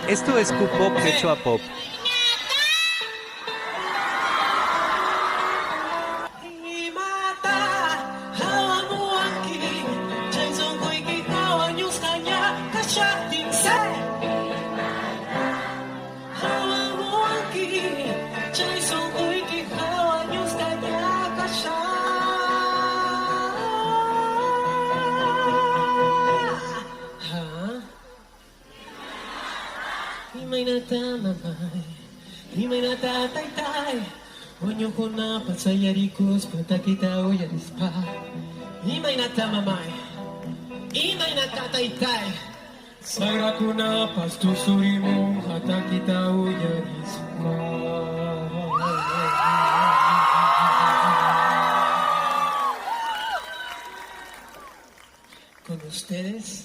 Esto es Q-Pop hecho a pop. Himay na tamamay, himay na tataytay. Onyo ko na pasayarikos, patakita o yaris pa. Himay na tamamay, himay na tataytay. Sagra ko na pastusuri mo, patakita o yaris pa. Con ustedes,